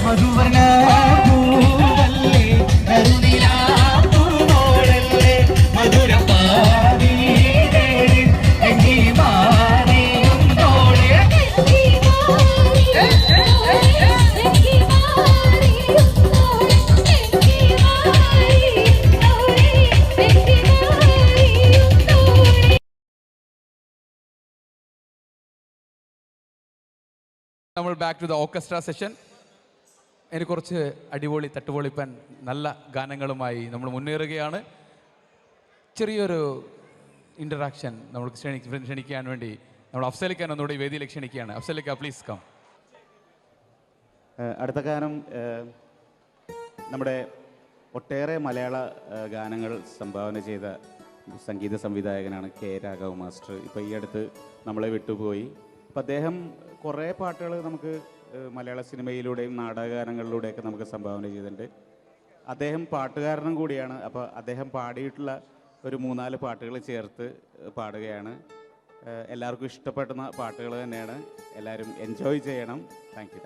മധുവർണ്ണ പൂവല്ലേ കരുണിലാ പൂവോളല്ലേ മധുരം പാടി എങ്കി മാറിയും തോളെ നമ്മൾ back to the orchestra session. എനിക്ക് കുറച്ച് അടിപൊളി തട്ടുപൊളിപ്പൻ നല്ല ഗാനങ്ങളുമായി നമ്മൾ മുന്നേറുകയാണ്. ചെറിയൊരു ഇൻ്ററാക്ഷൻ നമ്മൾ ക്ഷണിക്കാൻ വേണ്ടി നമ്മൾ അഫ്സലിക്കാൻ ഒന്നുകൂടി വേദിയിലേക്ക് ക്ഷണിക്കുകയാണ്. അഫ്സലിക്ക പ്ലീസ് കം. അടുത്ത ഗാനം നമ്മുടെ ഒട്ടേറെ മലയാള ഗാനങ്ങൾ സംഭാവന ചെയ്ത സംഗീത സംവിധായകനാണ് കെ രാഘവ മാസ്റ്റർ. ഇപ്പോൾ ഈ അടുത്ത് നമ്മളെ വിട്ടുപോയി. അപ്പം അദ്ദേഹം കുറേ പാട്ടുകൾ നമുക്ക് മലയാള സിനിമയിലൂടെയും നാടകഗാനങ്ങളിലൂടെയൊക്കെ നമുക്ക് സംഭാവന ചെയ്തിട്ടുണ്ട്. അദ്ദേഹം പാട്ടുകാരനും കൂടിയാണ്. അപ്പോൾ അദ്ദേഹം പാടിയിട്ടുള്ള ഒരു 3-4 പാട്ടുകൾ ചേർത്ത് പാടുകയാണ്. എല്ലാവർക്കും ഇഷ്ടപ്പെടുന്ന പാട്ടുകൾ തന്നെയാണ്. എല്ലാവരും എൻജോയ് ചെയ്യണം. Thank you.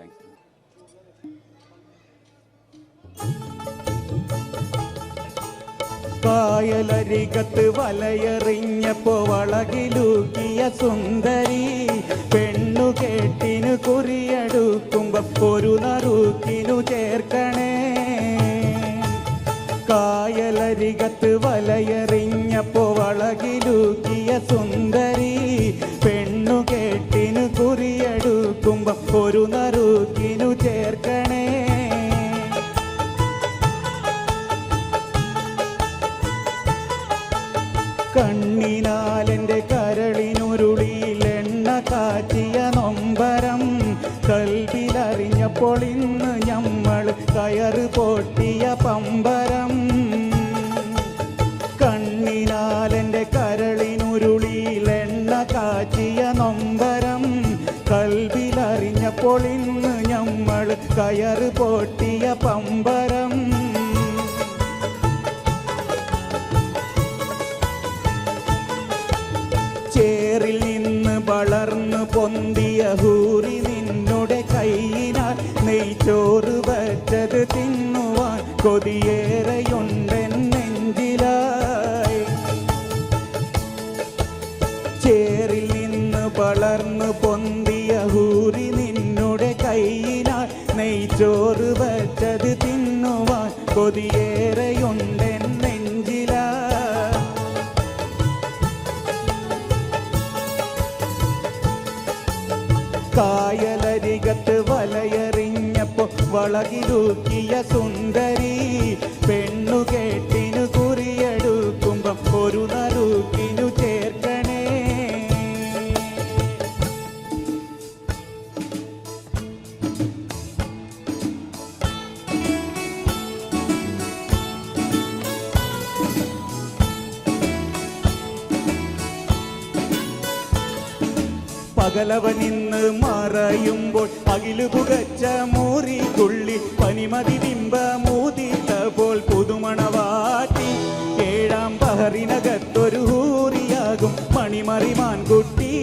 കായലരികത്ത് വലയെറിഞ്ഞപ്പോ വളകിലൂക്കിയ സുന്ദരി പെണ്ണു കേട്ടിനു കുറിയെടുക്കുമ്പോ ഒരു നറുക്കിനു ചേർക്കണേ. കായലരികത്ത് വലയെറിഞ്ഞപ്പോ വളകിലൂക്കിയ സുന്ദരി പെണ്ണു കേട്ടിനു കുറിയെടുക്കുമ്പോ ഒരു നറുക്കിനു ചേർക്കണേ. കണ്ണിനാലെൻ്റെ കരളിനുരുളിയിൽ എണ്ണ കാച്ചിയ നൊമ്പരം കൽവിലറിഞ്ഞപ്പോൾ ഇന്ന് ഞമ്മൾ കയറ് പൊട്ടിയ പമ്പരം. കണ്ണിനാലെൻ്റെ കരളിനുരുളിയിൽ എണ്ണ കാച്ചിയ നൊമ്പരം കൽവിലറിഞ്ഞപ്പോൾ ഇന്ന് ഞമ്മൾ കയറ് പൊട്ടിയ പമ്പരം. ചേറിൽ നിന്ന് വളർന്നു പൊന്തിയ ഹൂറി നിന്നുടെ കൈയിനാൽ നെയ്ച്ചോറ് വച്ചത് തിന്നുവാൻ കൊതിയേറെയുണ്ടെൻ നെഞ്ചിലായി. ചേറിൽ നിന്ന് വളർന്നു പൊന്തിയ ഹൂറി നിന്നുടെ കൈയിനാൽ നെയ്ച്ചോറ് വച്ചത് തിന്നുവാൻ കൊതിയേറെയുണ്ടെൻ നെഞ്ചിലായി. കായലരികത്ത് വലയെറിഞ്ഞപ്പോ വളകിലൂക്കിയ സുന്ദരി പെണ്ണു കേട്ടിനു കുറിയെടുക്കുമ്പം ഒരു നറുക്കിനു ചേർക്കണേ. പകലവനിന്ന് മറയുമ്പോൾ അകിലു പുകച്ച മൂറിക്കുള്ളി പനിമതി ബിംബ മൂതിട്ടപ്പോൾ പുതുമണവാട്ടി. 7-ാം പഹറിനകത്തൊരു ഹൂറിയാകും മണിമറിമാൻകുട്ടി.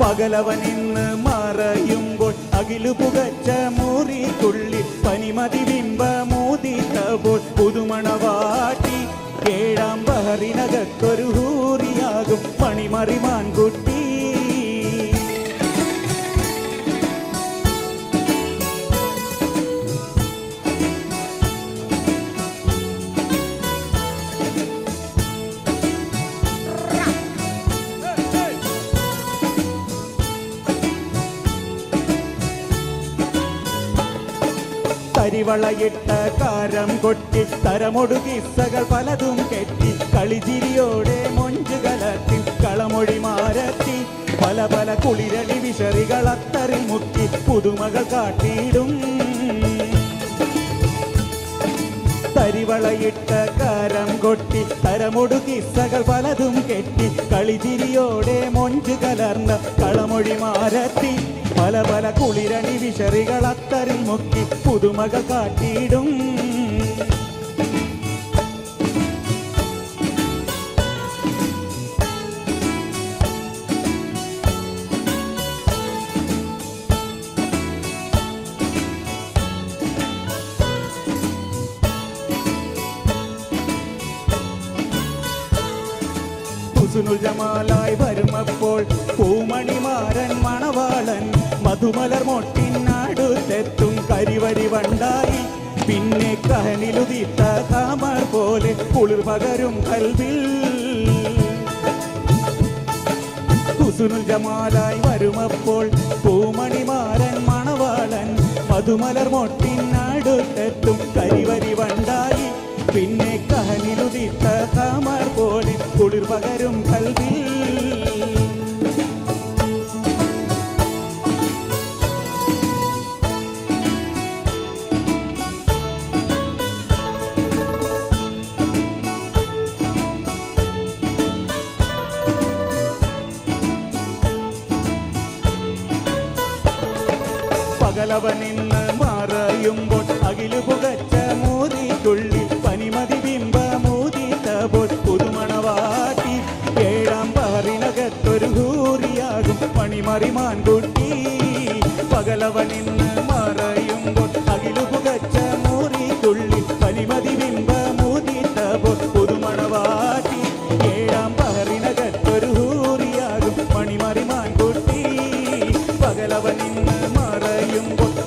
പകലവനിന്ന് മറയുമ്പോൾ അകിലു പുകച്ച മൂറിക്കുള്ളി പനിമതി ബിംബ മൂതിട്ടപ്പോൾ പുതുമണവാട്ടി. 7-ാം പഹറിനകത്തൊരു ഹൂറിയാകും മണിമറിമാൻകുട്ടി. തരിവളയിട്ട കാരം കൊട്ടി തരമൊടു കിസ്സകൾ പലതും കെട്ടി കളിചിരിയോടെ മൊഞ്ചു കലർത്തി കളമൊഴി മാരത്തി പല പല കുളിരളി വിശറികൾ അത്തറിൽ മുക്കി പുതുമകൾ കാട്ടിയിടും തരിവളയിട്ട കാരം കൊട്ടി തരമൊടു കിസ്സകൾ പലതും കെട്ടി കളിചിരിയോടെ മൊഞ്ചു കലർന്ന കളമൊഴി മാരത്തി പല പല കുളിരണി വിശറികൾ അത്തറിൽ മുക്കി പുതുമകൾ കാട്ടിയിടും ഹുസ്നുൽ ജമാലായി വരുമപ്പോൾ പൂമണിമാരൻ മണവാളൻ മധുമലർ മൊട്ടിനടുത്തെത്തും കരിവരി വണ്ടായി പിന്നെ കഹനിലുദിത്ത താമർ പോലെ കുളിർ പകരും കൽവിൽ ഹുസ്നുൽ ജമാലായി വരുമപ്പോൾ പൂമണിമാരൻ മണവാളൻ മധുമലർ മൊട്ടിനടുത്തെത്തും കരിവരി വണ്ടായി പിന്നെ കഹനിലുദിത്ത താമർ പോലെ കുളിർ പകരും കൽവിൽ പകലവനിന്ന് മറയുമ്പോൾ അകിലു പുകച്ച മോദിക്കുള്ളിൽ പനിമതി ബിംബ മോദിത്തപ്പോൾ പുതുമണവാട്ടി ഏഴാം പഹറിനകത്തൊരു ഹൂറിയാകും പണിമറിമാൻ കുട്ടി പകലവനിന്ന് മറയുമ്പോൾ അകിലു പുകച്ച മോദിക്കുള്ളിൽ പനിമതി ബിംബ മോദിത്തപ്പോൾ പുതുമണവാട്ടി ഏഴാം പഹറിനകത്തൊരു ഹൂറിയാകും പണിമറിമാൻ കുട്ടി പകലവനിന്ന്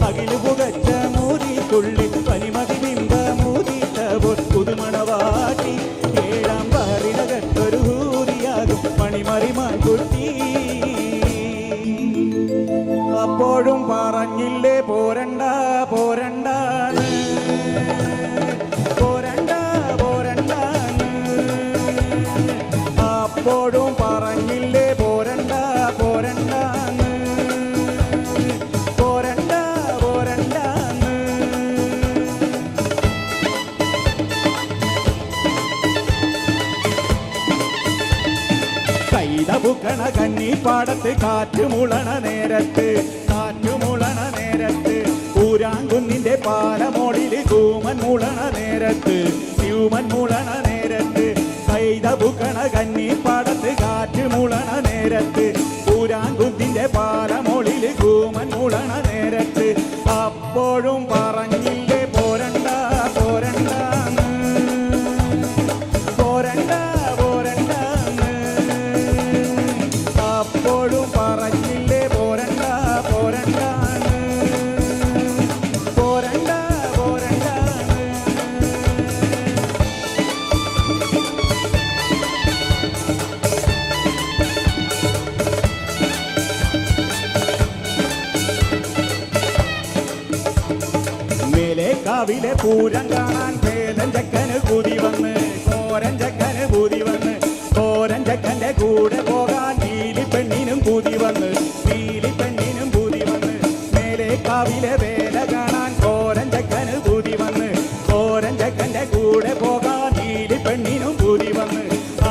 അകിലു പുകച്ച മൂരിക്കുള്ളിൽ പനിമതി ബിംബ മൂതിത്തപ്പോൾ പുതുമണവാട്ടി ഏഴാം പഹറിനകത്തൊരു ഹൂറിയാകും പണിമറിമാൻ കുട്ടി അപ്പോഴും പറഞ്ഞില്ലേ പോരണ്ട പോരണ്ടാന്ന് പോരണ്ട പോരണ്ടാന്ന് അപ്പോഴും പറഞ്ഞില്ലേ പോരണ്ട പോരണ്ടാന്ന് കൈതപുക്കണ കന്നിപ്പാടത്ത് കാറ്റുമുളണ നേരത്ത് ഊരാങ്കുന്നിന്റെ പാലമോളില് കൂമൻ മുളണ നേരത്ത് ട്യൂമൻ മുളണ നേരത്ത് കൈതപുക്കണ കന്നിപ്പാടത്ത് കാറ്റുമുളണ നേരത്ത് ഊരാങ്കുന്നിന്റെ പാലമോളില് കൂമൻ മുളണ നേരത്ത് അപ്പോഴും പറഞ്ഞില്ലേ പോരണ്ട പോരണ്ടാന്ന് പോരണ്ട പോരണ്ടാന്ന് അപ്പോഴും പറഞ്ഞില്ലേ പോരണ്ട പോരണ്ടാന്ന് പോരണ്ട പോരണ്ടാന്ന് മേലേക്കാവിലെ പൂരം കാണാൻ പേലൻ ചക്കന് കൂതി വന്ന് കോരൻ ചക്കന് കൂതി വന്ന് കോരൻ ചക്കന്റെ കൂടെ പോകാൻ നീലി പെണ്ണിനും കൂതി വന്ന് നീലി പെണ്ണിനും കൂതി വന്ന് മേലേക്കാവിലെ വേല കാണാൻ കോരൻ ചക്കന് കൂതി വന്ന് കോരൻ ചക്കന്റെ കൂടെ പോകാൻ നീലി പെണ്ണിനും കൂതി വന്ന്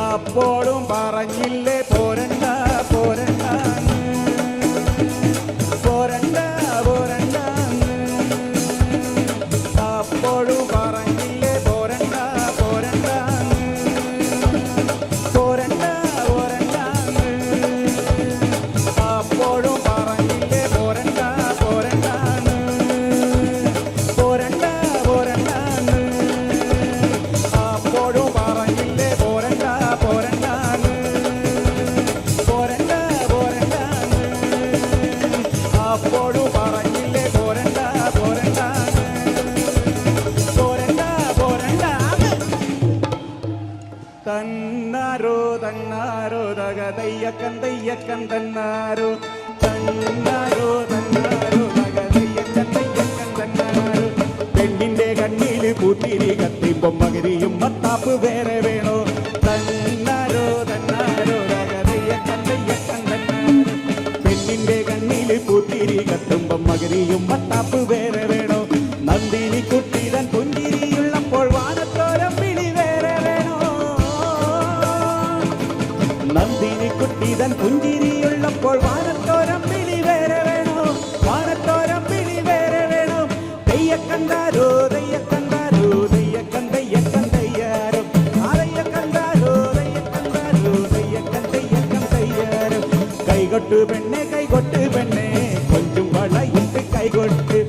അപ്പോഴും പറഞ്ഞില്ലേ പോരണ്ട പോരണ്ടാന്ന് പോരണ്ട പോരണ്ടാന്ന് അപ്പോഴും പറഞ്ഞില്ലേ പോരണ്ട പോരണ്ടാന്ന് പോരണ്ട പോരണ്ടാന്ന് അപ്പോഴും പറഞ്ഞില്ലേ പോരണ്ട പോരണ്ടാന്ന് പോരണ്ട പോരണ്ടാന്ന് അപ്പോഴും പറഞ്ഞില്ലേ പോരണ്ട പോരണ്ടാന്ന് പോരണ്ട പോരണ്ടാന്ന് അപ്പോഴും പറഞ്ഞില്ലേ പോരണ്ട പോരണ്ടാന്ന് പോരണ്ട പോരണ്ടാന്ന് തന്നാരോ തന്നാരോ തകതയ്യക്കൻ തയ്യക്കൻ തന്നാരോ തന്നാരോ തന്നാരോ തകതയ്യക്കൻ തയ്യക്കൻ തന്നാരോ പെണ്ണി പുത്തിരി കത്തിപ്പം മകരിയും മത്താപ്പ് വേറെ വേണോ തന്നാരോ തന്നാരോ തകതയ്യ കന്തയ്യ കന്തന്നാരോ പെണ്ണിന്റെ കണ്ണിൽ പുത്തിരി കത്തുമ്പം മകരിയും മത്താപ്പ് വേറെ വേണോ നന്ദിനി കുട്ടിതൻ പുഞ്ചിരിയുള്ളപ്പോൾ വാനത്തോരം വിളി വേറെ വേണോ നന്ദിനി കുട്ടിതൻ പുഞ്ചിരിയുള്ളപ്പോൾ വാനത്തോരം വിളി വേറെ വേണോ വാനത്തോരം വിളി വേറെ വേണോ തെയ്യക്കണ്ടാരോ തെയ്യക്കണ്ടാരോ തെയ്യക്കന്തയ്യക്കന്തയ്യാരോ ആരയ്യക്കണ്ടാരോ തെയ്യക്കണ്ടാരോ തെയ്യക്കന്തയ്യക്കന്തയ്യാരോ കൈകൊട്ട് പെണ്ണെ കൊഞ്ചും വളയിട്ട് കൈകൊട്ട്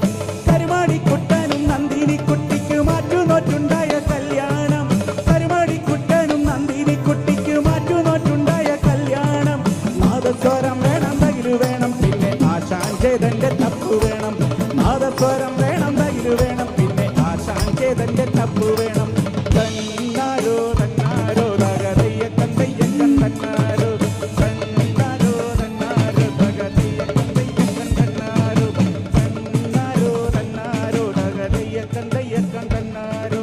കരുമാടിക്കുട്ടനും നന്ദിനി കുട്ടിക്ക് മാറ്റുനോറ്റുണ്ടായ കല്യാണം കരുമാടിക്കുട്ടനും നന്ദിനി കുട്ടിക്ക് മാറ്റുനോറ്റുണ്ടായ കല്യാണം നാദസ്വരം വേണം തകിലു വേണം പിന്നെ ആശാഞ്ചേതന്റെ തപ്പു വേണം നാദസ്വരം വേണം തകിലു വേണം പിന്നെ ആശാഞ്ചേതന്റെ തപ്പു വേണം തന്നാരോ തന്നാരോ തകതയ്യ കന്തയ്യ കന്തന്നാരോ തന്നാരോ തന്നാരോ തകതയ്യ കന്തയ്യ കന്തന്നാരോ തന്നാരോ തന്നാരോ തകതയ്യ കന്തയ്യ കന്തന്നാരോ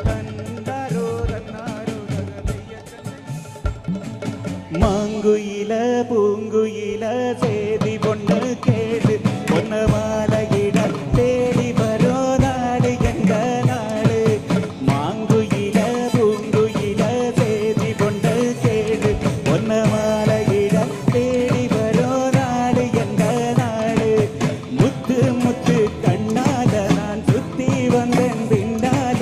തന്നാരോ തന്നാരോ തകതയ്യ കന്തയ്യ മാങ്കുയില പൂങ്കുയില சேதி பொண்ணு கேடு பொண்ணு மாலையிட தேடி வரோ நாடு எங்க நாடு மாங்குயில பூங்குயில சேதி பொண்ணு கேடு பொண்ணு மாலையிட தேடி வரோ நாடு எங்க நாடு முத்து முத்து கண்ணால நான் சுத்தி வந்தேன் பின்னால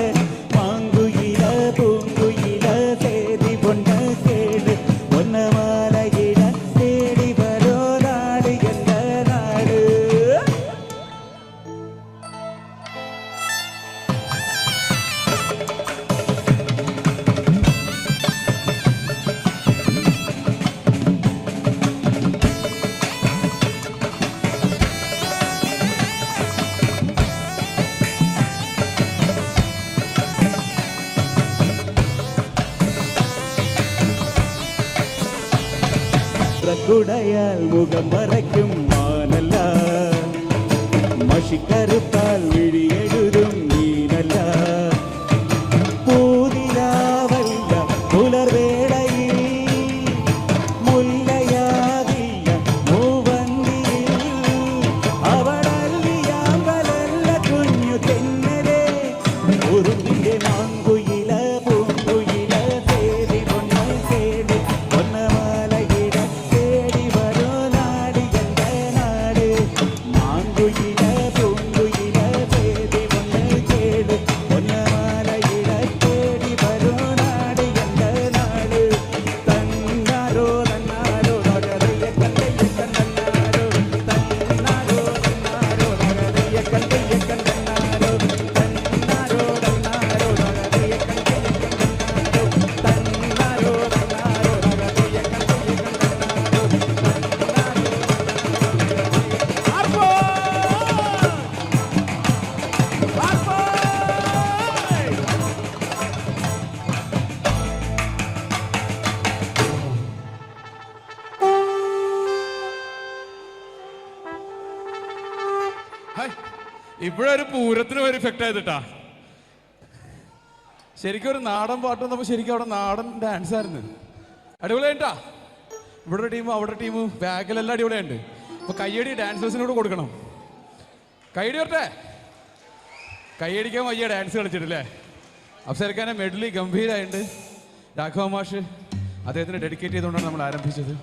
மாங்குயில பூங்குயில சேதி பொண்ணு கேடு பொண்ணு மாலையிட தேடி வரோ நாடு எங்க நாடு குடையால் முகம் மறைக்கும் மானல்ல மஷிக்கருப்பால் விழி எழுதும் மீனல்ல பூதிராவல்ல புலர் வேளையில் മുല്ലയാകില്ല മൂവന്തിയിൽ അവളല്ലിയാമ്പലല്ല കുഞ്ഞു തെന്നലേ ഉറുമ്പിന്റെ മാങ്കുയില പൂങ്കുയില തേടി പൊണ്ണു തേടി പൊന്നമാലയിട തേടി വരോ നാട് എന്റെ നാട് മാങ്കുയില പൂങ്കുയില തേടി പൊണ്ണു തേടി പൊന്നമാലയിട തേടി വരോ നാട് എന്റെ നാട് തന്നാരോ തന്നാരോ തകതയ്യ കന്തയ്യ കന്തന്നാരോ തന്നാരോ തന്നാരോ തകതയ്യ കന്തയ്യ കന്തന്നാരോ തന്നാരോ തന്നാരോ തകതയ്യ കന്തയ്യ കന്തന്നാരോ തന്നാരോ തന്നാരോ തകതയ്യ കന്തയ്യ കന്തന്നാരോ ഇപ്പോഴൊരു പൂരത്തിന് ഒരു ഇഫക്റ്റ് ആയതിട്ടാ ശരിക്കും ഒരു നാടൻ പാട്ട് വന്നപ്പോൾ ശരിക്കും അവിടെ നാടൻ ഡാൻസ് ആയിരുന്നു അടിപൊളിയായിട്ടാ ഇവിടെ ടീം അവിടെ ടീം ബാക്കിലെല്ലാം അടിപൊളിയുണ്ട് അപ്പൊ കയ്യടി ഡാൻസേഴ്സിനോട് കൊടുക്കണം കയ്യടി വരട്ടെ കയ്യടിക്കാൻ വയ്യ ഡാൻസ് കളിച്ചിട്ടില്ലേ അഫ്സർഖാനെ മെഡലി ഗംഭീരമായിട്ടുണ്ട് രാഘവ മാഷ് അദ്ദേഹത്തിന് ഡെഡിക്കേറ്റ് ചെയ്തുകൊണ്ടാണ് നമ്മൾ ആരംഭിച്ചത്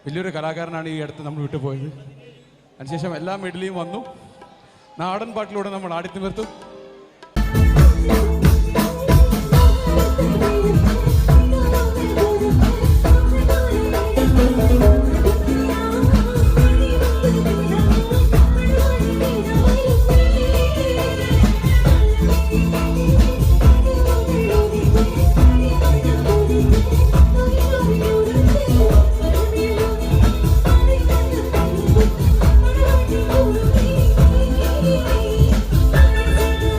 വലിയൊരു കലാകാരനാണ് ഈ അടുത്ത് നമ്മൾ വിട്ടുപോയത് അതിനുശേഷം എല്ലാ മെഡലിയും വന്നു നാടൻ പാട്ടിലൂടെ നമ്മൾ ആടിത്തിമിർത്തും Thank you.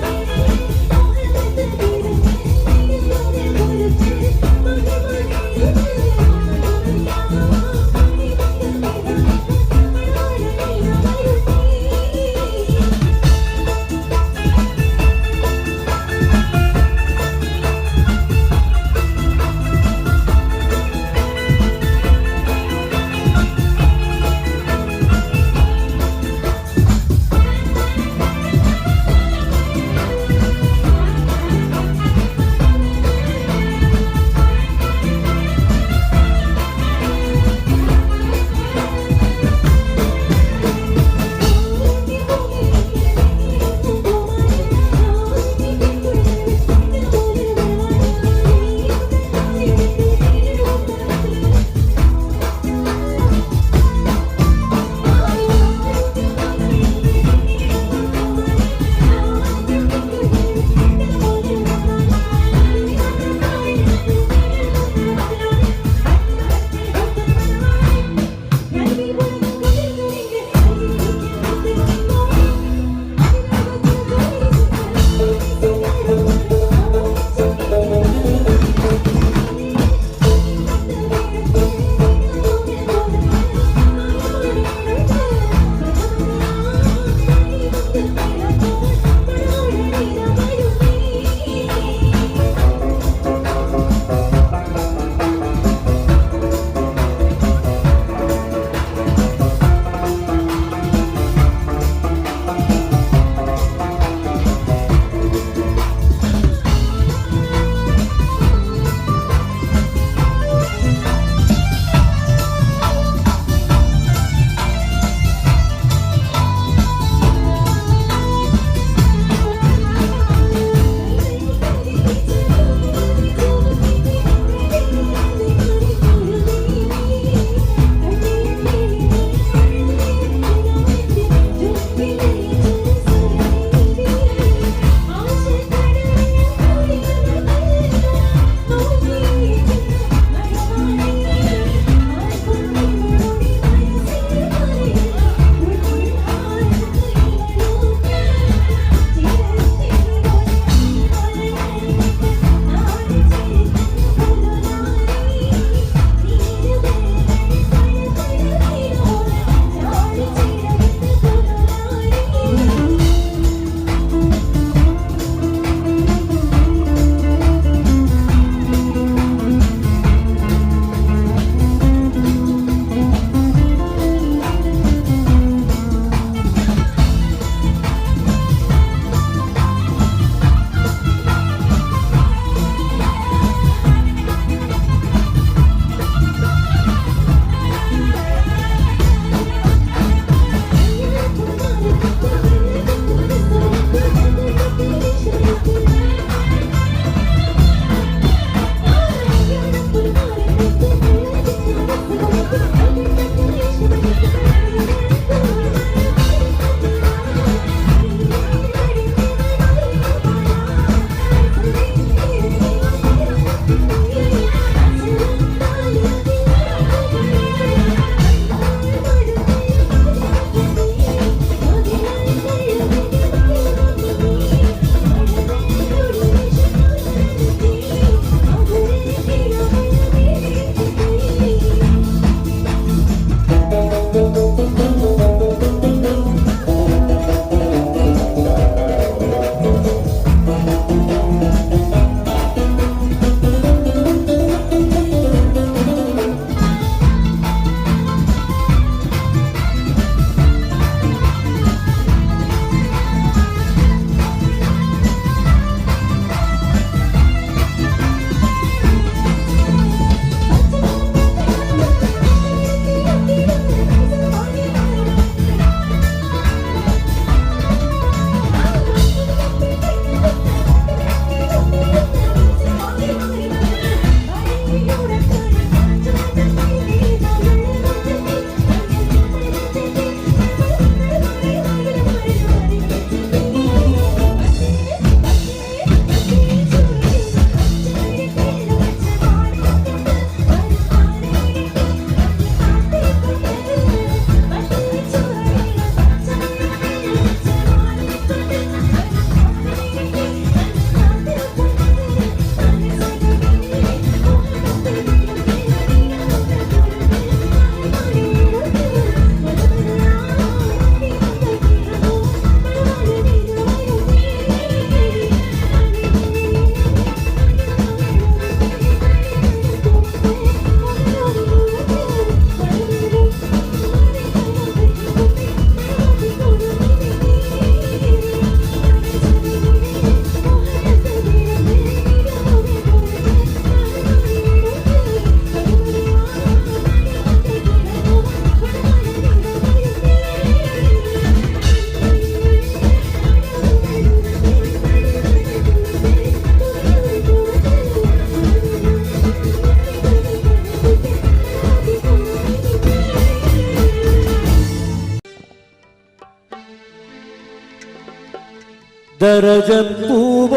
ദരജപ്പൂവോളല്ലേ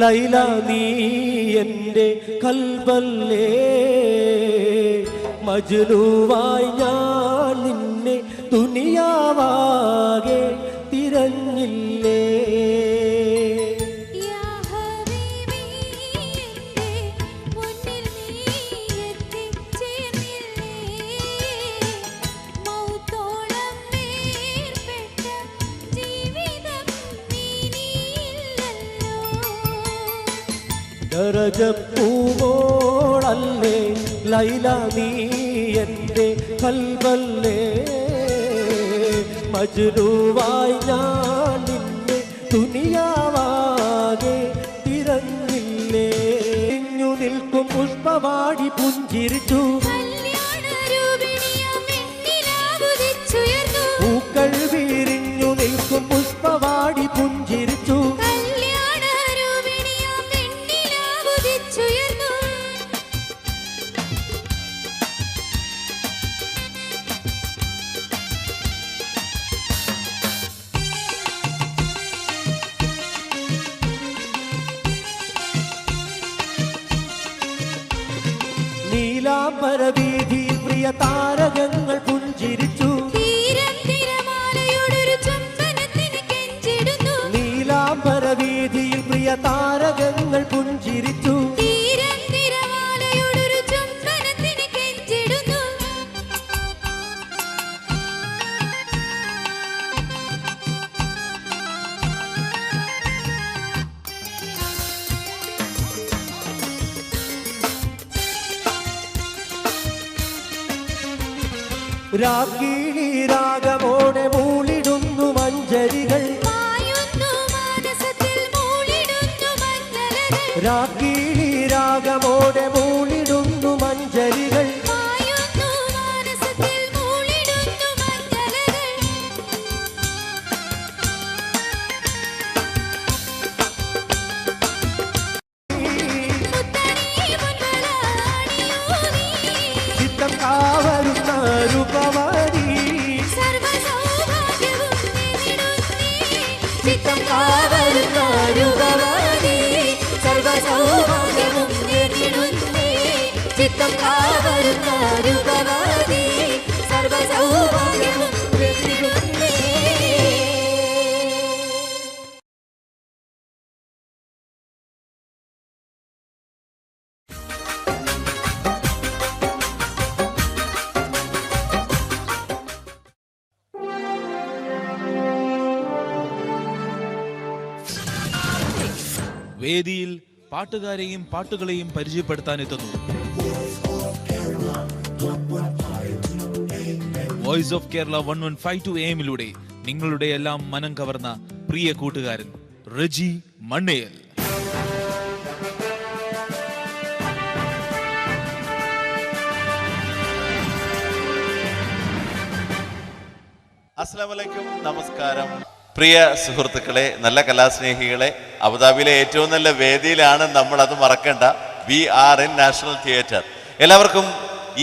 ലൈല നീ എൻ്റെ കൽബല്ലേ മജ്നുവായി ഞാൻ നിന്നെ ദുനിയാവാകെ തിരഞ്ഞില്ലേ ദരജപ്പൂവോളല്ലേ ലൈല നീ എൻ്റെ കൽബല്ലേ മജ്നുവായി ഞാൻ നിന്നെ ദുനിയാവാകെ തിരഞ്ഞില്ലേ നിൽക്കും പുഷ്പവാടി പുഞ്ചിരിച്ചു പൂക്കൾ വീരിഞ്ഞു നിൽക്കും പുഷ്പവാടി പുഞ്ചിരിച്ചു നീലാംബരവീഥിയിൽ പ്രിയ താരകങ്ങൾ പുഞ്ചിരിച്ചു നീലാംബരവീഥിയിൽ പ്രിയ താരകങ്ങൾ പുഞ്ചിരിച്ചു രാഗിണി രാഗമോടെ മൂളിടുന്നു മഞ്ചരികൾ രാഗിണി രാഗമോടെ മൂളിടുന്നു മഞ്ചരികൾ ചിത്തം കാവരുന്ന രൂപവതി ചിത്തം കാവരുന്ന രൂപവതി സർവസൗഭാഗ്യവും നേടിടുന്നേ ചിത്തം കാവരുന്ന രൂപവതി സർവസൗഭാഗ്യവും നേടിടുന്നേ വേദിയിൽ പാട്ടുകാരെയും പാട്ടുകളെയും പരിചയപ്പെടുത്താനെത്തുന്നു വോയിസ് ഓഫ് കേരള 1152 AM-ലൂടെ നിങ്ങളുടെ എല്ലാം മനം കവർന്ന പ്രിയ കൂട്ടുകാരൻ റജി മണ്ണേൽ. അസ്സലാമു അലൈക്കും, നമസ്കാരം. പ്രിയ സുഹൃത്തുക്കളെ, നല്ല കലാസ്നേഹികളെ, അബുദാബിയിലെ ഏറ്റവും നല്ല വേദിയിലാണ് നമ്മൾ, അത് മറക്കണ്ട. We are in national theatre. എല്ലാവർക്കും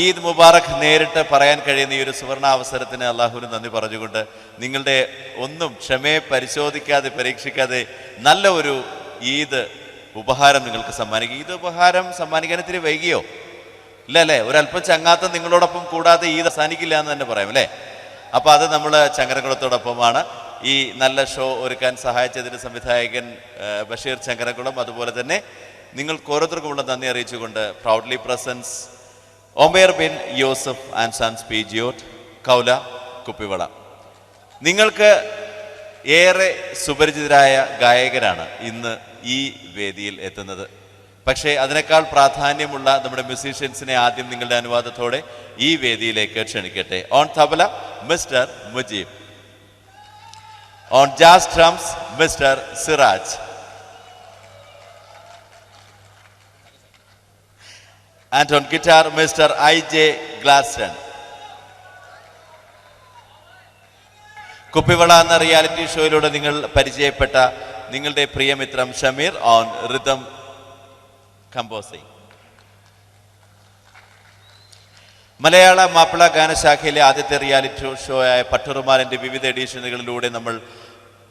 ഈദ് മുബാറക് നേരിട്ട് പറയാൻ കഴിയുന്ന ഈ ഒരു സുവർണ അവസരത്തിന് അള്ളാഹുവിന് നന്ദി പറഞ്ഞുകൊണ്ട് നിങ്ങളുടെ ഒന്നും ക്ഷമയെ പരിശോധിക്കാതെ പരീക്ഷിക്കാതെ നല്ല ഒരു ഈദ് ഉപഹാരം നിങ്ങൾക്ക് സമ്മാനിക്കും. ഈദ് ഉപഹാരം സമ്മാനിക്കാൻ ഇത്തിരി വൈകിയോ? ഇല്ല അല്ലേ? ഒരല്പം ചങ്ങാത്തം നിങ്ങളോടൊപ്പം കൂടാതെ ഈദ് അവസാനിക്കില്ല എന്ന് തന്നെ പറയാം അല്ലേ? അപ്പോൾ അത് നമ്മൾ ചങ്ങരകുളത്തോടൊപ്പമാണ്. ഈ നല്ല ഷോ ഒരുക്കാൻ സഹായിച്ചതിന് സംവിധായകൻ ബഷീർ ചങ്ങരകുളം, അതുപോലെ തന്നെ നിങ്ങൾക്ക് ഓരോരുത്തർക്കുമുള്ള നന്ദി അറിയിച്ചുകൊണ്ട് proudly presents Omer bin Yousaf and sons പീജിയോട്ട്, കൗല, കുപ്പിവള. നിങ്ങൾക്ക് ഏറെ സുപരിചിതരായ ഗായകരാണ് ഇന്ന് ഈ വേദിയിൽ എത്തുന്നത്. പക്ഷേ അതിനേക്കാൾ പ്രാധാന്യമുള്ള നമ്മുടെ മ്യൂസീഷ്യൻസിനെ ആദ്യം നിങ്ങളുടെ അനുവാദത്തോടെ ഈ വേദിയിലേക്ക് ക്ഷണിക്കട്ടെ. On tabla mister Mujeeb, on jazz drums mister Siraj, and on guitar Mr. I.J. Glaston. Kuppivala എന്ന റിയാലിറ്റി ഷോയിലൂടെ നിങ്ങൾ പരിചയപ്പെട്ട നിങ്ങളുടെ പ്രിയമിത്രം ഷമീർ ഓൺ റിതം കമ്പോസിംഗ്. മലയാള മാപ്പിള ഗാനശാഖയിലെ ആദ്യത്തെ റിയാലിറ്റി ഷോ ആയ പട്ടുറുമാലിൻ്റെ വിവിധ എഡിഷനുകളിലൂടെ നമ്മൾ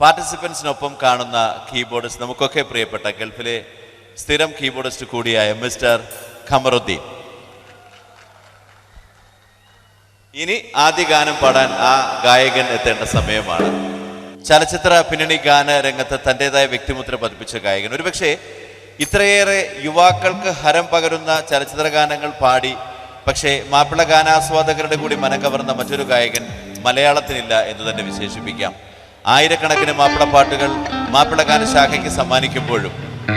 പാർട്ടിസിപ്പൻസിനൊപ്പം കാണുന്ന കീബോർഡിസ്റ്റ്, നമുക്കൊക്കെ പ്രിയപ്പെട്ട ഗൾഫിലെ സ്ഥിരം കീബോർഡിസ്റ്റ് കൂടിയായ മിസ്റ്റർ ഖമറുദ്ദീൻ. ഇനി ആദ്യ ഗാനം പാടാൻ ആ ഗായകൻ എത്തേണ്ട സമയമാണ്. ചലച്ചിത്ര പിന്നണി ഗാന രംഗത്ത് തൻ്റെതായ വ്യക്തിമുദ്ര പതിപ്പിച്ച ഗായകൻ. ഒരുപക്ഷെ ഇത്രയേറെ യുവാക്കൾക്ക് ഹരം പകരുന്ന ചലച്ചിത്ര ഗാനങ്ങൾ പാടി പക്ഷേ മാപ്പിള ഗാനാസ്വാദകരുടെ കൂടി മനം കവർന്ന മറ്റൊരു ഗായകൻ മലയാളത്തിനില്ല എന്ന് തന്നെ വിശേഷിപ്പിക്കാം. ആയിരക്കണക്കിന് മാപ്പിള പാട്ടുകൾ മാപ്പിള ഗാനശാഖയ്ക്ക് സമ്മാനിക്കുമ്പോഴും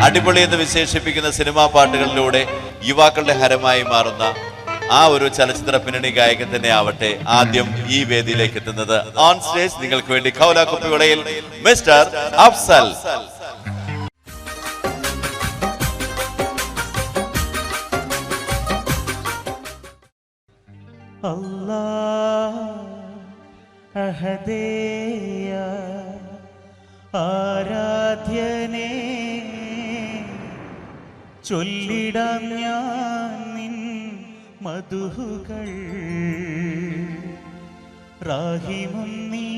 അടിപൊളി എന്ന് വിശേഷിപ്പിക്കുന്ന സിനിമാ പാട്ടുകളിലൂടെ യുവാക്കളുടെ ഹരമായി മാറുന്ന ആ ഒരു ചലച്ചിത്ര പിന്നണി ഗായകൻ തന്നെ ആവട്ടെ ആദ്യം ഈ വേദിയിലേക്ക് എത്തുന്നത്. ഓൺ സ്റ്റേജ് നിങ്ങൾക്ക് വേണ്ടി ഖൗല കുപ്പിയുടയിൽ മിസ്റ്റർ അഫ്സൽ. അല്ലാഹ് അഹദേയ ആരാധ്യനേ, ചൊല്ലിടാം ഞാൻ നിൻ മധുഹുകൾ. റാഹിമും നീ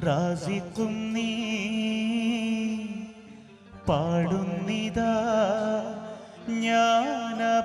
റാസിഖും നീ, പാടുന്നിതാ ജ്ഞാനപദാനങ്ങൾ.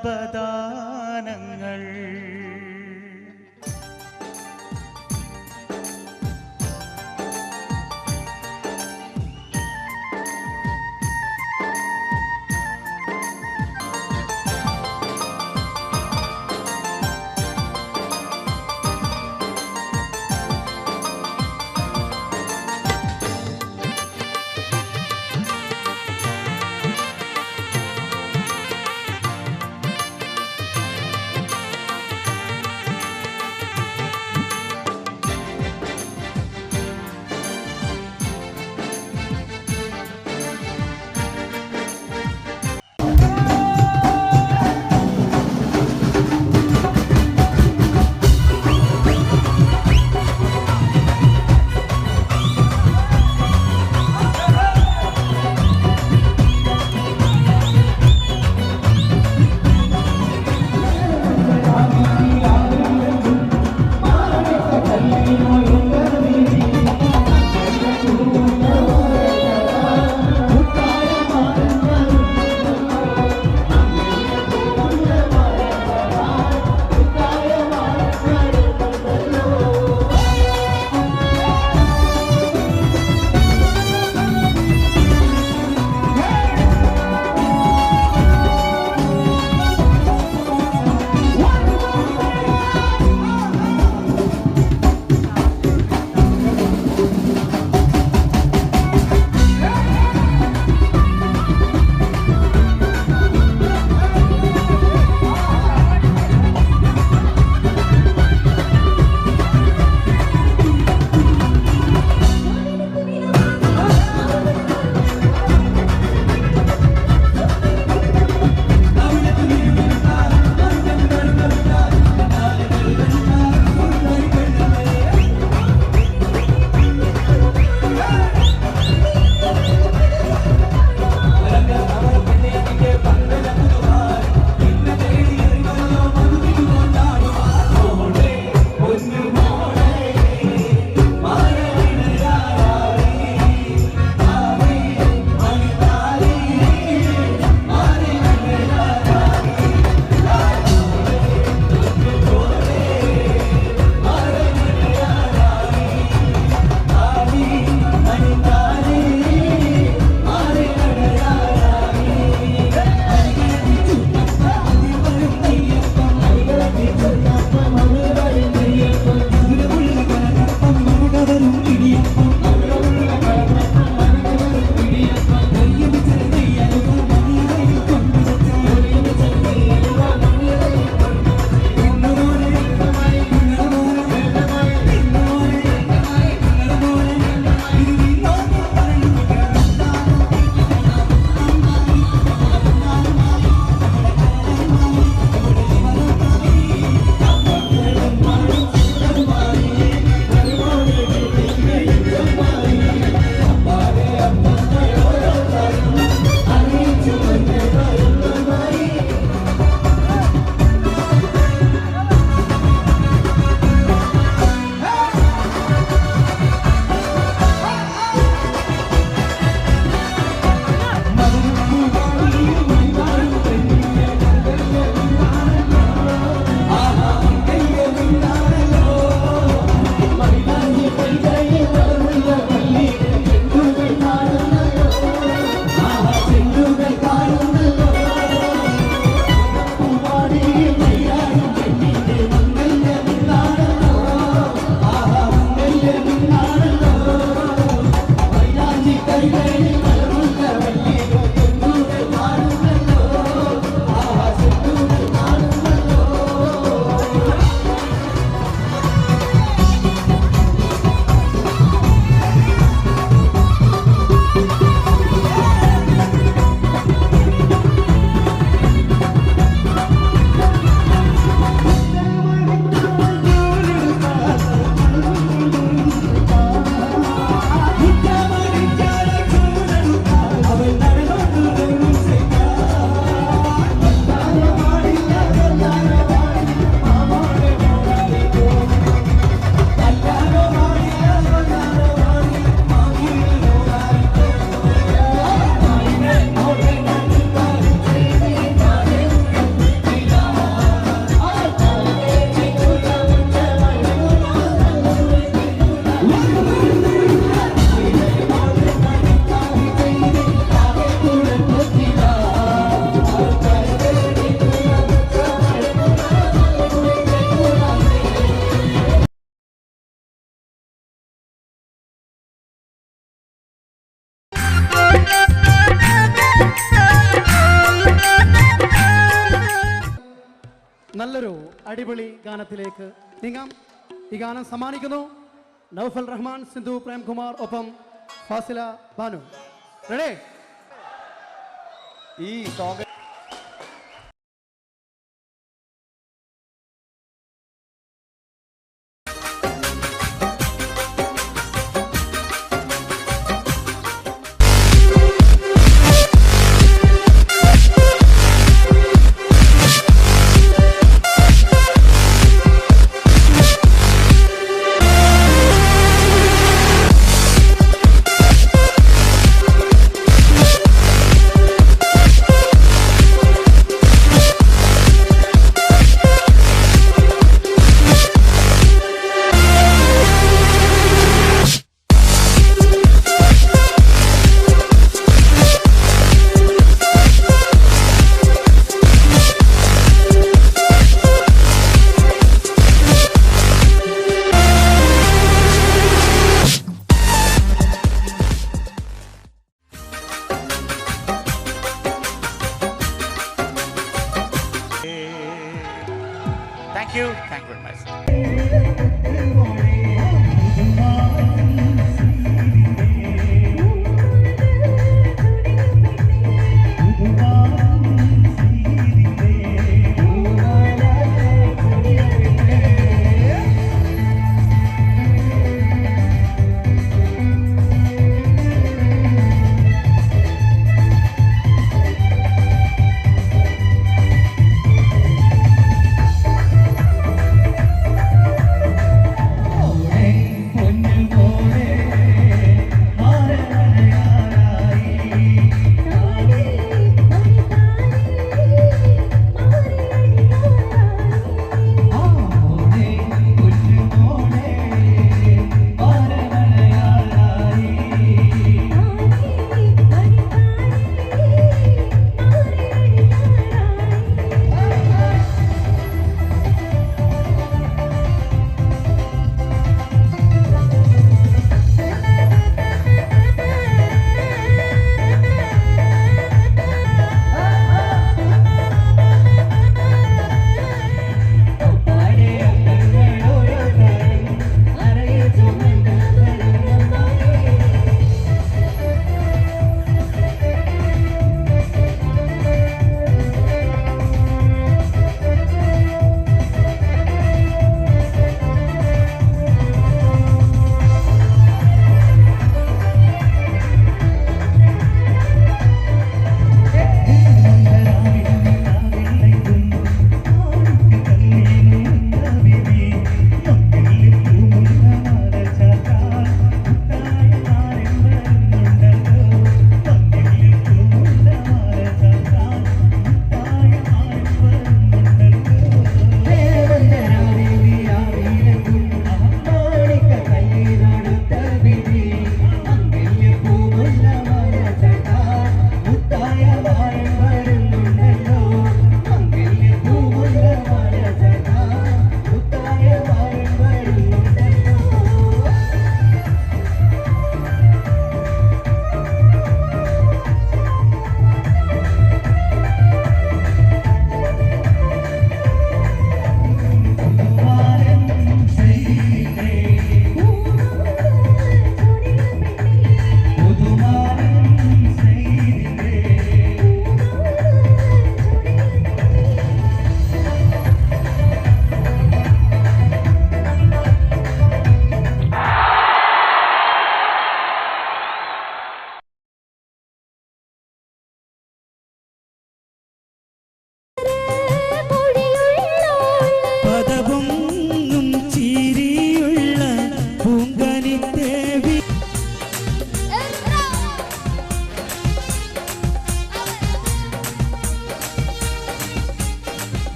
അടുത്തൊരു അടിപൊളി ഗാനത്തിലേക്ക് നീങ്ങാം. ഈ ഗാനം സമ്മാനിക്കുന്നു നൗഫൽ റഹ്മാൻ, സിന്ധു പ്രേംകുമാർ, ഒപ്പം ഫാസില ബാനു. റെഡി? ഈ song thank you very much.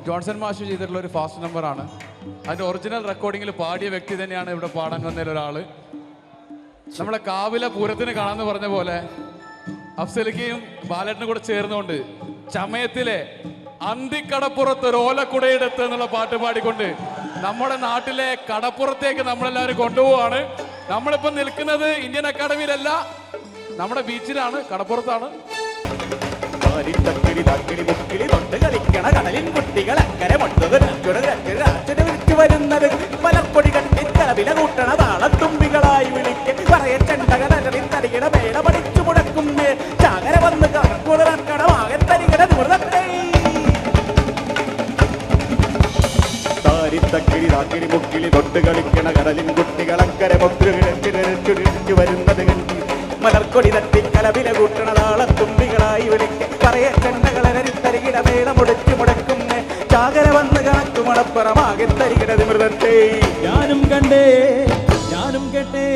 Johnson മാഷ് ചെയ്തിട്ടുള്ള ഒരു ഫാസ്റ്റ് നമ്പറാണ്. അതിൻ്റെ ഒറിജിനൽ റെക്കോർഡിങ്ങിൽ പാടിയ വ്യക്തി തന്നെയാണ് ഇവിടെ പാടാൻ വന്നതിൽ ഒരാൾ. നമ്മളെ കാവിലെ പൂരത്തിന് കാണാന്ന് പറഞ്ഞ പോലെ അഫ്സലിക്കയും ബാലേട്ടനും കൂടെ ചേർന്നുകൊണ്ട് ചമയത്തിലെ അന്തിക്കടപ്പുറത്ത് ഒരു ഓലക്കുടയെടുത്ത് എന്നുള്ള പാട്ട് പാടിക്കൊണ്ട് നമ്മുടെ നാട്ടിലെ കടപ്പുറത്തേക്ക് നമ്മളെല്ലാവരും കൊണ്ടുപോവാണ്. നമ്മളിപ്പം നിൽക്കുന്നത് ഇന്ത്യൻ അക്കാഡമിയിലല്ല, നമ്മുടെ ബീച്ചിലാണ്, കടപ്പുറത്താണ്. കളിക്കണ കടലിൻ കുട്ടികൾ അക്കരെ വരുന്നത് പലപ്പൊടി കണ്ടിത്തലവില കൂട്ടണ താളത്തുമ്പികളായി വിളിക്ക് പറയ ചെണ്ടകടലിൽ തരികിട വേല പഠിച്ചു മുടക്കുന്നേ ചാകര വന്ന് കടമാകെ തരികിട ദൂരത്തെ താരിത്തക്കിളി താക്കിളി മുക്കിളി തൊട്ട് കളിക്കണ കടലിൻ കുട്ടികൾ അക്കരെ മുക്കിഴു വരുന്നത് കണ്ടി മലർക്കൊടി തട്ടി കലവില കൂട്ടണ താളത്തുമ്പികളായി വിളിക്ക് പറയ ചെണ്ടകളരി തരികിട വേല മുടച്ചു മുടക്കുന്നേ ചാകര വന്ന് കാറ്റുമടപ്പുറമാകെ തരികിട മൃതത്തെ ഞാനും കേട്ടേ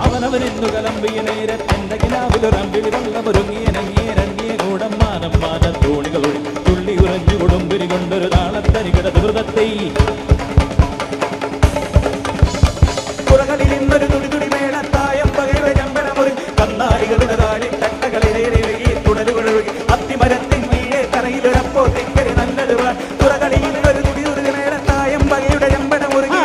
അവനവനെന്നു കലമ്പിയ നേരത്തെന്റെ കിലാവിലൊരമ്പിളി വെള്ളമൊരുങ്ങിയനങ്ങിയരങ്ങിയ കൂടം മാനം മാന തോണികളൊഴി തുള്ളി ഉറഞ്ഞു കൊടുമ്പിരി കൊണ്ടൊരു താളത്തരികിട മൃതത്തെ പുറകളിൽ ഇന്നൊരു തുടി മേളത്തായം പകയുടെ ചമ്പരമൊരു കന്നാലികളുടെ താഴെ ചട്ടകളിലേറെ തുടരുകൊഴുകി അത്തിമരത്തിൻ വീഴെ തറയിലൊരപ്പോ തെക്കരി നല്ലത് പുറകളിൽ ഇന്നൊരു തുടി മേളത്തായം പകയുടെ ചമ്പരമൊരുകി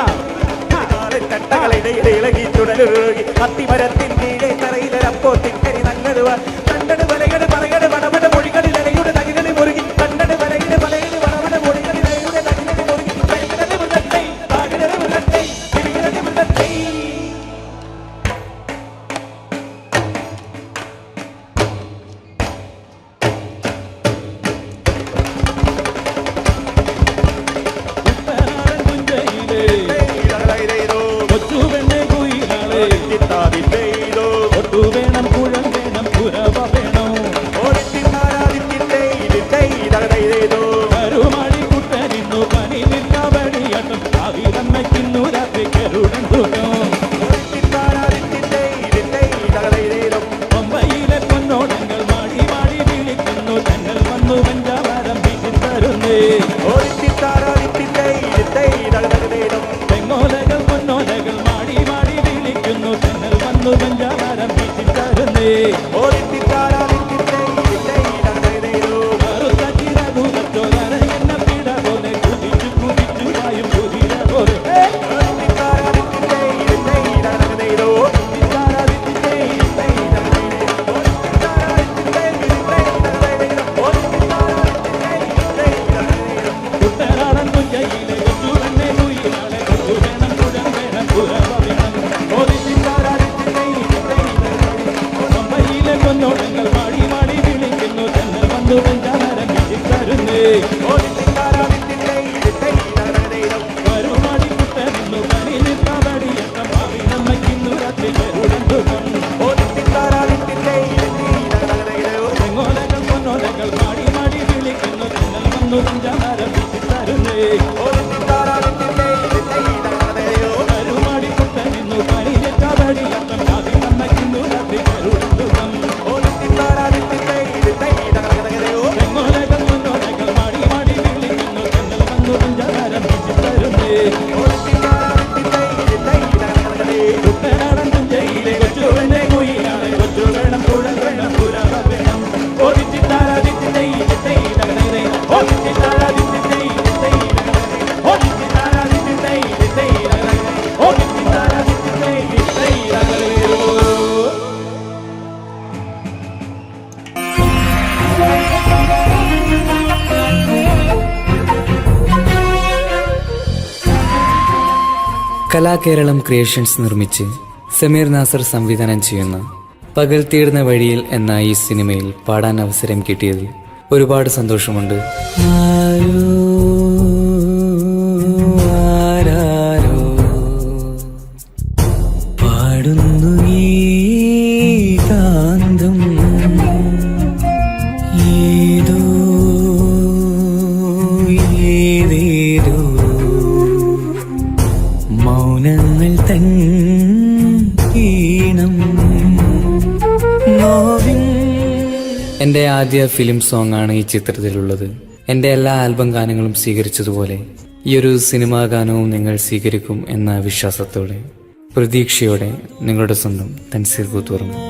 ചട്ടകളിടയിലെ ഇളകി തുടരുകി അത്തിമരത്തിൻ വീഴെ തറയിലൊരപ്പോ തെക്കരി നല്ലത് കണ്ടട് വലയുടെ പറകട് വടവട മൊഴികളിൽ ഇലയുടെ തകികളിൽ മുറുകി കണ്ടട് വലയുടെ പലയുടെ വടവട മൊഴികളിൽ ഇലയുടെ തകികളിൽ മുറുകി വേണം കുഴൽ വേണം പുരവ വേണം കരുമാടി കുട്ടനിന്നു പനി നിൽക്കവടിയട്ടും അവിടമ്മയ്ക്കുന്നു രാത്രി കരുടൻ തൂക്കം പമ്പയിലെ പൊന്നോടങ്ങൾ മാടി മാടി വിളിക്കുന്നു തങ്ങൾ വന്നു പഞ്ചാവാരം വീട്ടിത്തരുന്നേ തെങ്ങോലകൾ പൊന്നോലകൾ മാടി മാടി വിളിക്കുന്നു തങ്ങൾ വന്നു പഞ്ചാവാരം വീട്ടിത്തരുന്നേ പൊന്നോടങ്ങൾ മാടി മാടി വിളിക്കുന്നു തങ്ങൾ വന്നു പഞ്ചാവാരം വീട്ടിത്തരുന്നേ കരുമാടി കുട്ടനിന്നു പനി നിൽക്കവടിയട്ടം അവിടമ്മയ്ക്കുന്നു രാത്രി കരുടൻ തൂക്കം തെങ്ങോലകൾ പൊന്നോലകൾ മാടി മാടി വിളിക്കുന്നു തങ്ങൾ വന്നു പഞ്ചാവാരം വീട്ടിത്തരുന്നേ കരുമാടി കുട്ടനിന്നു പനി നിൽക്കവടിയട്ടം അവിടമ്മയ്ക്കുന്നു രാത്രി കരുടൻ തൂക്കം തെങ്ങോലകൾ പൊന്നോലകൾ മാടി മാടി വിളിക്കുന്നു തങ്ങൾ വന്നു പഞ്ചാവാരം വീട്ടിത്തരുന്നേ കുട്ടനാടൻ തുഞ്ചയിലെ കൊച്ചുവെണ്ണെ കുയിലാണ് കൊച്ചു വേണം കുഴൽ വേണം പുരവ വേണം കലാകേരളം ക്രിയേഷൻസ് നിർമ്മിച്ച് സമീർ നാസർ സംവിധാനം ചെയ്യുന്ന പകൽ തീർന്ന വഴിയിൽ എന്ന ഈ സിനിമയിൽ പാടാൻ അവസരം കിട്ടിയതിൽ ഒരുപാട് സന്തോഷമുണ്ട്. പാടുന്നു ഈ കാന്തം ഏതോ ഏതേതോ മൗനങ്ങൾ തൻ ഈണം. എൻ്റെ ആദ്യ ഫിലിം സോങ് ആണ് ഈ ചിത്രത്തിലുള്ളത്. എൻ്റെ എല്ലാ ആൽബം ഗാനങ്ങളും സ്വീകരിച്ചതുപോലെ ഈ ഒരു സിനിമാ ഗാനവും നിങ്ങൾ സ്വീകരിക്കും എന്ന വിശ്വാസത്തോടെ പ്രതീക്ഷയോടെ നിങ്ങളുടെ സ്വന്തം Thanseer കൂത്തുറങ്ങും.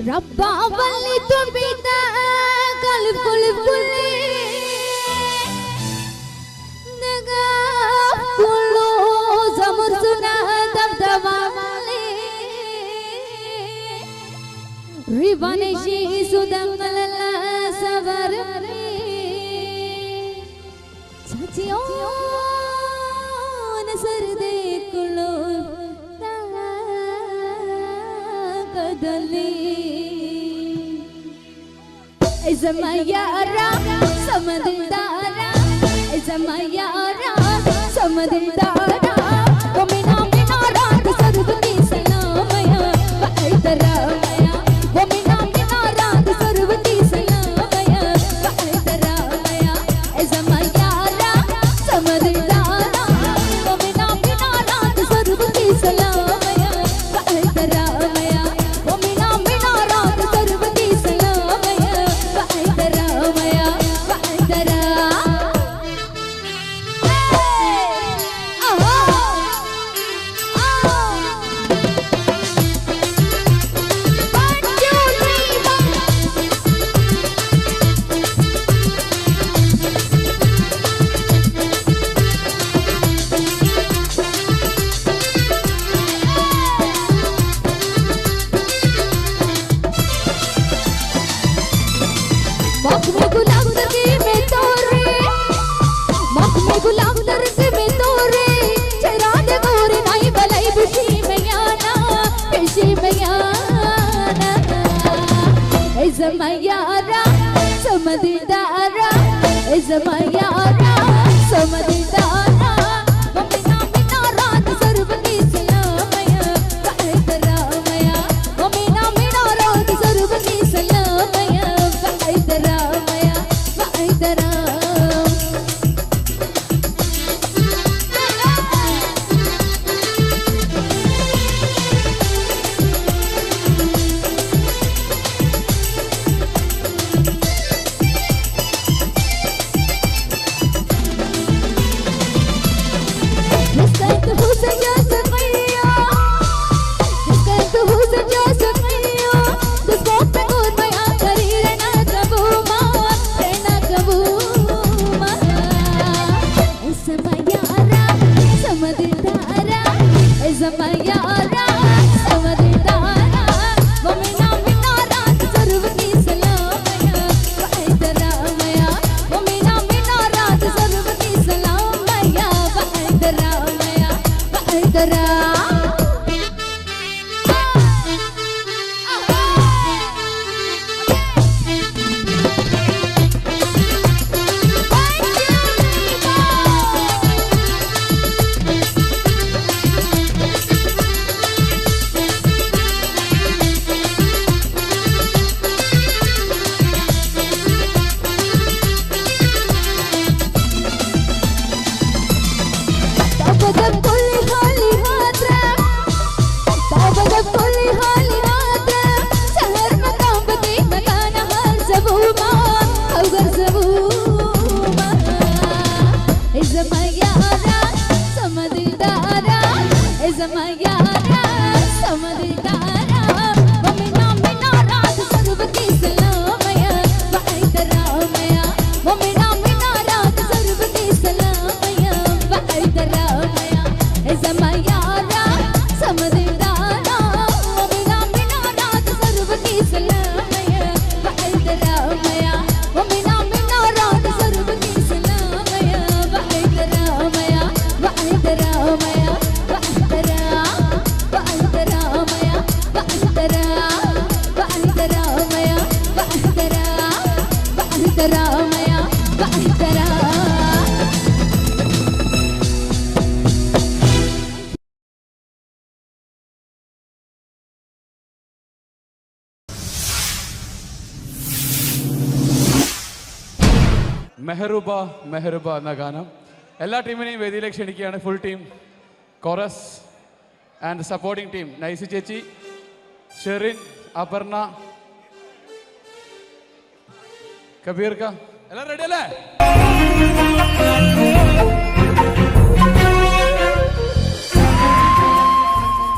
ربا وليت بيتا قلب قلب كلي نقاف كله زمر سنة دبدبا مالي ريباني شي سودم مللا سبر ساتيو نسر دي كله قدلي إذا ما يارا سمد الدارا إذا ما يارا سمد الدارا ومنا منارا تسربني سلاميا بعيدرا ميا ومنا منارا تسربني سلاميا بعيدرا ميا إذا ما يارا سمد الدارا ومنا منارا تسربني سلاميا بعيدرا ميا ومنا منارا تسربني سلاميا بعيدرا ميا بعيدرا Zamayara, samadidara, zamayara, samadidara. Zamaiyara, samadildara, Zamaiyara, samadildara. Momina mina raat sarv ki salamaya, Vaidramaya. Momina mina raat sarv ki salamaya, Vaidramaya. Zamaiyara, samadildara, Momina mina raat sarv ki salamaya, Vaidramaya. Momina mina raat sarv ki salamaya, Vaidramaya, Vaidramaya, Vaidra, Vaidramaya, Vaidra, Vaidramaya, Vaidra, Vaidramaya, Vaidra. മെഹറുബ മെഹറുബ എന്ന ഗാനം എല്ലാ ടീമിനെയും വേദിയിലേക്ക് ക്ഷണിക്കുകയാണ്. Full team, chorus and supporting team, Nicy ചേച്ചി, ഷെറിൻ, അപർണ, കബീർക്ക, എല്ലാം ready അല്ലേ?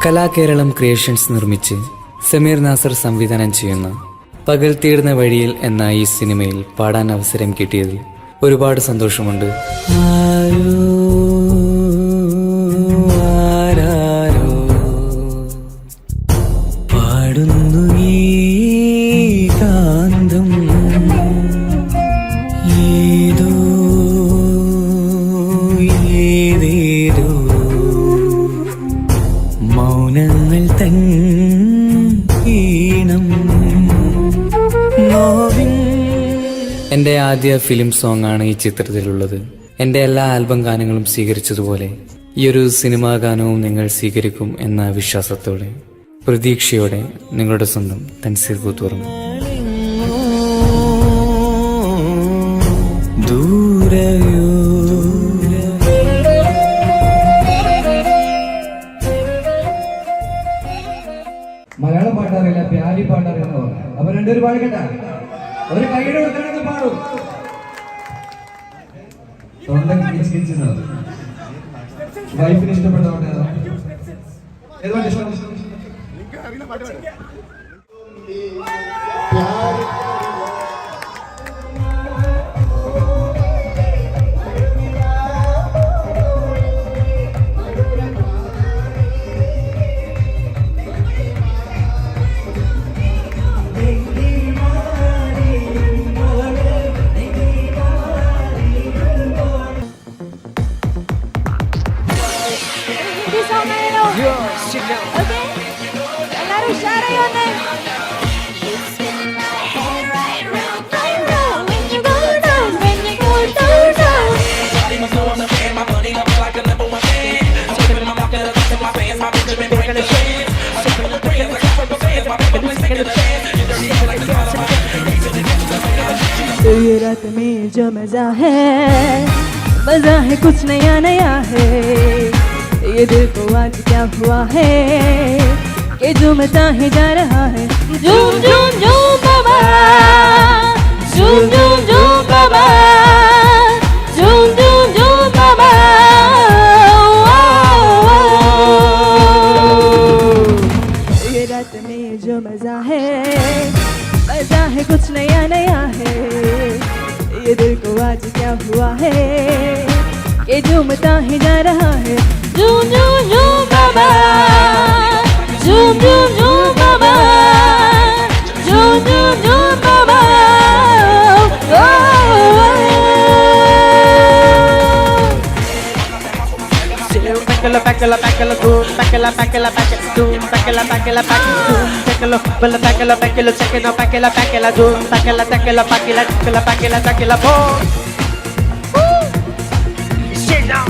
കലാകേരളം creations നിർമ്മിച്ച് സമീർ നാസർ സംവിധാനം ചെയ്യുന്ന പകൽ തീർന്ന വഴിയിൽ എന്ന ഈ സിനിമയിൽ പാടാൻ അവസരം കിട്ടിയതിൽ ഒരുപാട് സന്തോഷമുണ്ട്. ആരാരോ പാടുന്നു ഈ കാന്തം, ഏതോ ഏതേതോ മൗനങ്ങൾ തൻ ഈണം. എൻ്റെ ആദ്യ ഫിലിം സോങ് ആണ് ഈ ചിത്രത്തിലുള്ളത്. എൻ്റെ എല്ലാ ആൽബം ഗാനങ്ങളും സ്വീകരിച്ചതുപോലെ ഈ ഒരു സിനിമാ ഗാനവും നിങ്ങൾ സ്വീകരിക്കും എന്ന വിശ്വാസത്തോടെ, പ്രതീക്ഷയോടെ നിങ്ങളുടെ സ്വന്തം തൻസീർ കൂത്തുറന്നു. ദൂരയോ മലയാളം പാട്ടറിയില്ല, പ്യാരി പാട്ടറിയെന്ന് പറഞ്ഞു. അപ്പൊ രണ്ടുപേരും പാടിക്കട്ടെ, ഒരു കൈയുടെ കൊടുത്തിട്ട് പാടും. തൊണ്ട കിച്ചിക്കുന്നത് വൈഫിന് ഇഷ്ടപ്പെട്ടോട്ടെ. ഏത് പാട്ട് ഇഷ്ടം? എല്ലാരും ഉഷാറായി. ये रात में जो मजा है कुछ नया नया है. ये दिल को आज क्या हुआ है कि झूमता ही जा रहा है. झूम झूम झूम बाबा, झूम झूम झूम बाबा, झूम झूम झूम बाबा. ये रात में जो मजा है कुछ नया नया है. ये दिल को आज क्या हुआ है कि झूमता ही जा रहा है. झूम झूम झूम बाबा, झूम झूम झूम बाबा, झूम झूम झूम बाबा. Packala packala packala boom, packala packala packala boom, packala packala packala boom, packala bala packala packala check no packala packala boom, packala packala packala packala packala packala boom. Sit down.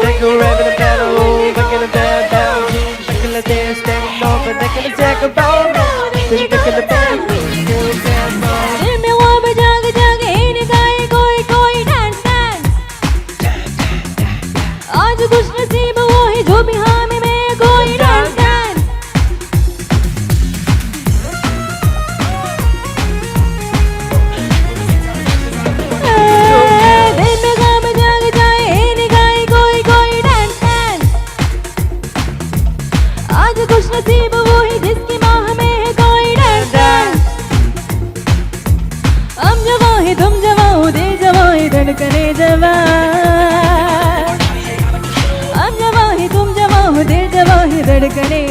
They go revving the pedal, back in the down. They're standing over, they're gonna take a boat. They're taking the band. Tell me what we jug jug, any guy, koi koi dance dance. खुश नसीब वो है जिसकी माह में है कोई डर। हम जवां है तुम जवां हो, दिल जवां है धड़कने जवां। हम जवां है तुम जवां हो, दिल जवां है धड़कने